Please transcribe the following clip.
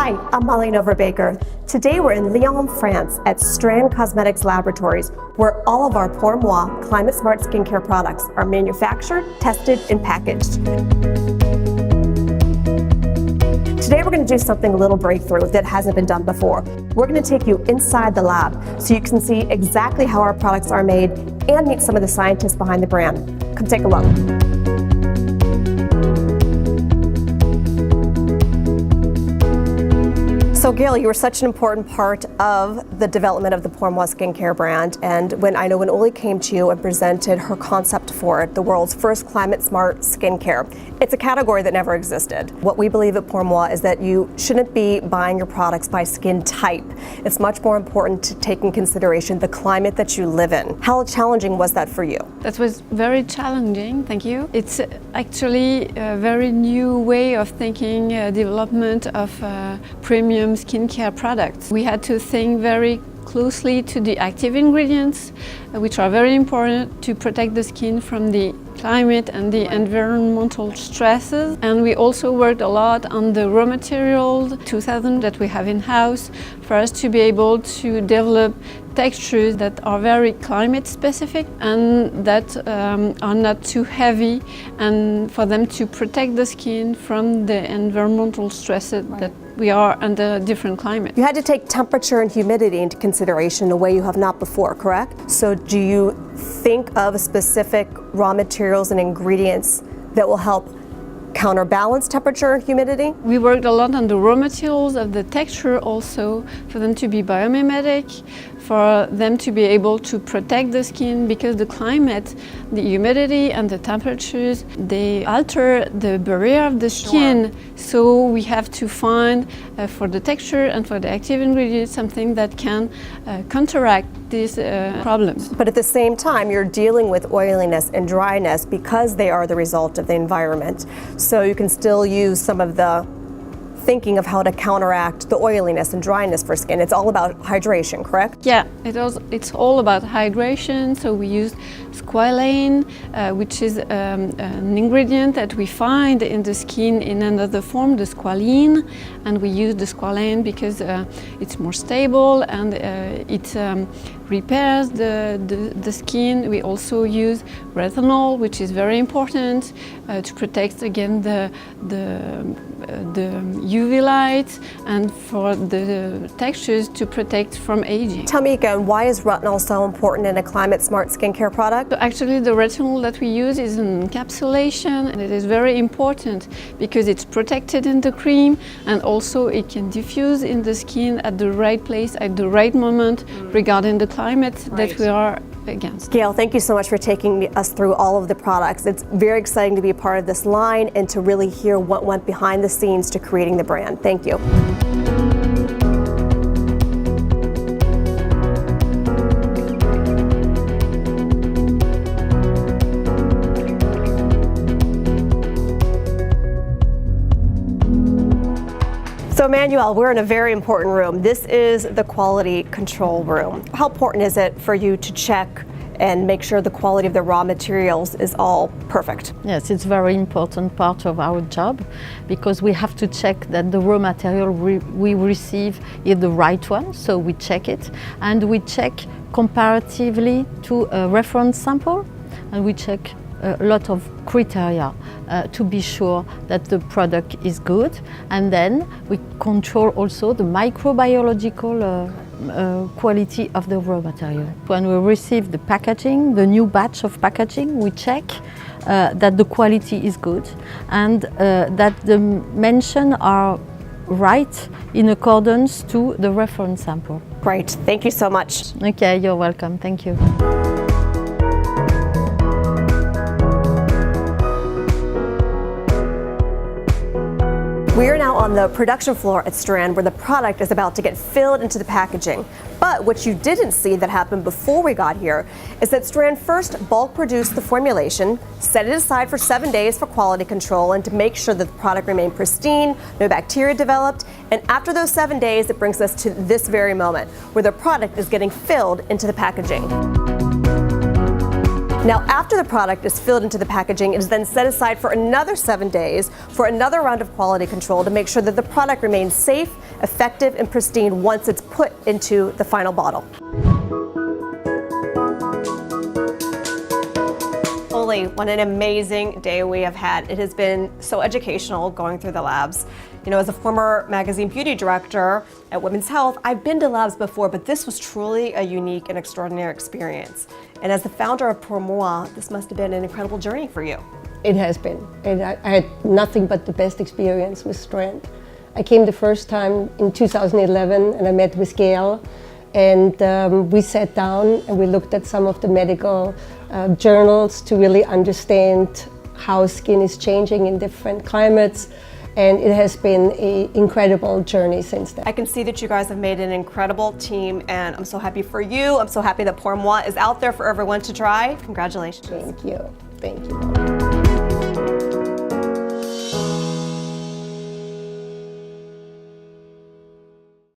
Hi, I'm Molly Baker. Today we're in Lyon, France at Strand Cosmetics Laboratories, where all of our Pour Moi Climate Smart Skincare products are manufactured, tested, and packaged. Today we're going to do something a little breakthrough that hasn't been done before. We're going to take you inside the lab so you can see exactly how our products are made and meet some of the scientists behind the brand. Come take a look. So Gail, you were such an important part of the development of the Pour Moi Skincare brand, and when Ulli came to you and presented her concept for it, the world's first climate smart skincare, it's a category that never existed. What we believe at Pour Moi is that you shouldn't be buying your products by skin type. It's much more important to take in consideration the climate that you live in. How challenging was that for you? That was very challenging, thank you. It's actually a very new way of thinking development of premium skincare products. We had to think very closely to the active ingredients, which are very important to protect the skin from the climate and the environmental stresses. And we also worked a lot on the raw materials, 2000 that we have in-house, for us to be able to develop textures that are very climate specific and that are not too heavy, and for them to protect the skin from the environmental stresses that we are under different climates. You had to take temperature and humidity into consideration in a way you have not before, correct? So do you think of specific raw materials and ingredients that will help counterbalance temperature and humidity? We worked a lot on the raw materials of the texture also, for them to be biomimetic, for them to be able to protect the skin, because the climate, the humidity and the temperatures, they alter the barrier of the skin. Sure. So we have to find for the texture and for the active ingredients something that can counteract these problems. But at the same time, you're dealing with oiliness and dryness because they are the result of the environment. So you can still use some of the thinking of how to counteract the oiliness and dryness for skin. It's all about hydration, correct? Yeah, it's all about hydration. So we use squalane, which is an ingredient that we find in the skin in another form, the squalene, and we use the squalane because it's more stable and it repairs the skin. We also use retinol, which is very important to protect again the UV light, and for the textures to protect from aging. Tell me again, why is retinol so important in a climate smart skincare product? So actually the retinol that we use is an encapsulation, and it is very important because it's protected in the cream, and also it can diffuse in the skin at the right place at the right moment regarding the climate that we are against. Gail, thank you so much for taking us through all of the products. It's very exciting to be a part of this line and to really hear what went behind the scenes to creating the brand. Thank you. So Emmanuel, we're in a very important room. This is the quality control room. How important is it for you to check and make sure the quality of the raw materials is all perfect? Yes, it's a very important part of our job, because we have to check that the raw material we receive is the right one, so we check it, and we check comparatively to a reference sample, and we check a lot of criteria to be sure that the product is good, and then we control also the microbiological quality of the raw material. When we receive the packaging, the new batch of packaging, we check that the quality is good and that the mentions are right in accordance to the reference sample. Great, thank you so much. Okay, you're welcome, thank you. We are now on the production floor at Strand, where the product is about to get filled into the packaging. But what you didn't see that happened before we got here is that Strand first bulk produced the formulation, set it aside for 7 days for quality control and to make sure that the product remained pristine, no bacteria developed, and after those 7 days it brings us to this very moment where the product is getting filled into the packaging. Now, after the product is filled into the packaging, it is then set aside for another 7 days for another round of quality control to make sure that the product remains safe, effective, and pristine once it's put into the final bottle. Ulli, what an amazing day we have had. It has been so educational going through the labs. You know, as a former magazine beauty director at Women's Health, I've been to labs before, but this was truly a unique and extraordinary experience. And as the founder of Pour Moi, this must have been an incredible journey for you. It has been. And I had nothing but the best experience with Strand. I came the first time in 2011 and I met with Gail, and we sat down and we looked at some of the medical journals to really understand how skin is changing in different climates. And it has been an incredible journey since then. I can see that you guys have made an incredible team, and I'm so happy for you. I'm so happy that Pour Moi is out there for everyone to try. Congratulations. Thank you. Thank you.